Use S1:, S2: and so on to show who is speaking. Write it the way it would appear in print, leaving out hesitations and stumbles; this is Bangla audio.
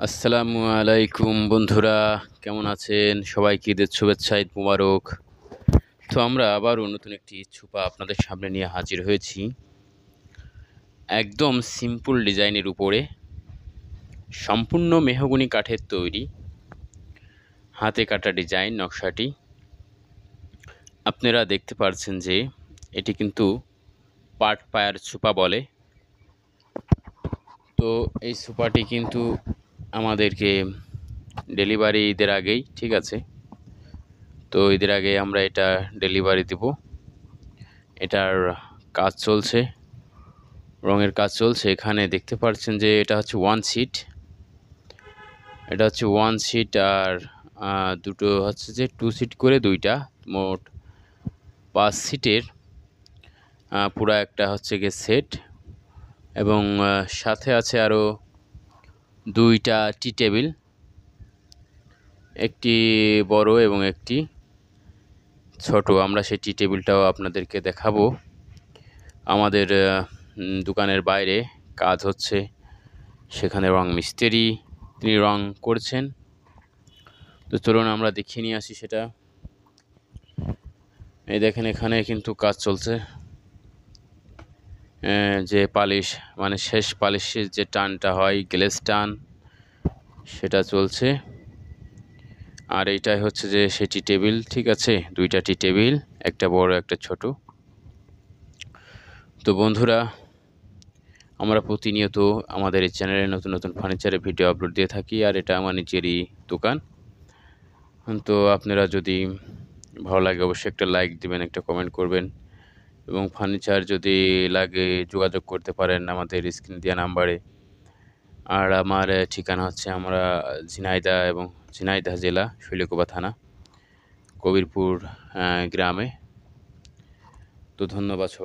S1: আসসালামু আলাইকুম বন্ধুরা, কেমন আছেন? সবাইকে ঈদের শুভেচ্ছা, ঈদ মুবারক। তো আমরা আবারও নতুন একটি ছোপা আপনাদের সামনে নিয়ে হাজির হয়েছি। একদম সিম্পল ডিজাইনের উপরে সম্পূর্ণ মেহগনি কাঠের তৈরি হাতে কাটা ডিজাইন নকশাটি আপনারা দেখতে পাচ্ছেন যে এটি কিন্তু পাট পায়ার ছোপা বলে। তো এই ছোপাটি কিন্তু আমাদেরকে ডেলিভারি ঈদের আগেই, ঠিক আছে, তো ঈদের আগে আমরা এটা ডেলিভারি দেব। এটার কাজ চলছে, রঙের কাজ চলছে। এখানে দেখতে পাচ্ছেন যে এটা হচ্ছে ওয়ান সিট, এটা হচ্ছে ওয়ান সিট, আর দুটো হচ্ছে যে টু সিট করে দুইটা, মোট 5 সিটের পুরো একটা হচ্ছে গিয়ে সেট। এবং সাথে আছে আরও দুইটা টি টেবিল, একটি বড় এবং একটি ছোট। আমরা সেই টি টেবিলটাও আপনাদেরকে দেখাবো। আমাদের দোকানের বাইরে কাজ হচ্ছে, সেখানে রং মিস্ত্রি তিনি রং করছেন। তো চলুন আমরা দেখিয়ে নিয়ে আসি সেটা। এই দেখেন এখানে কিন্তু কাজ চলছে, যে পালিশ মানে শেষ পালিশের যে টানটা হয়, গ্লেজ টান, সেটা চলছে। আর এইটাই হচ্ছে যে সেটি টেবিল, ঠিক আছে, দুইটা টি টেবিল, একটা বড় একটা ছোট। তো বন্ধুরা, আমরা প্রতিনিয়ত আমাদের এই চ্যানেলে নতুন নতুন ফার্নিচারের ভিডিও আপলোড দিয়ে থাকি, আর এটা আমার নিজেরই দোকান। তো আপনারা যদি ভালো লাগে অবশ্যই একটা লাইক দিবেন, একটা কমেন্ট করবেন, এবং ফার্নিচার যদি লাগে যোগাযোগ করতে পারেন আমাদের স্ক্রিন দেওয়া নাম্বারে। আর আমার ঠিকানা হচ্ছে আমরা ঝিনাইদহ জেলা, শৈলকুপা থানা, কবিরপুর গ্রামে। তো ধন্যবাদ সবাই।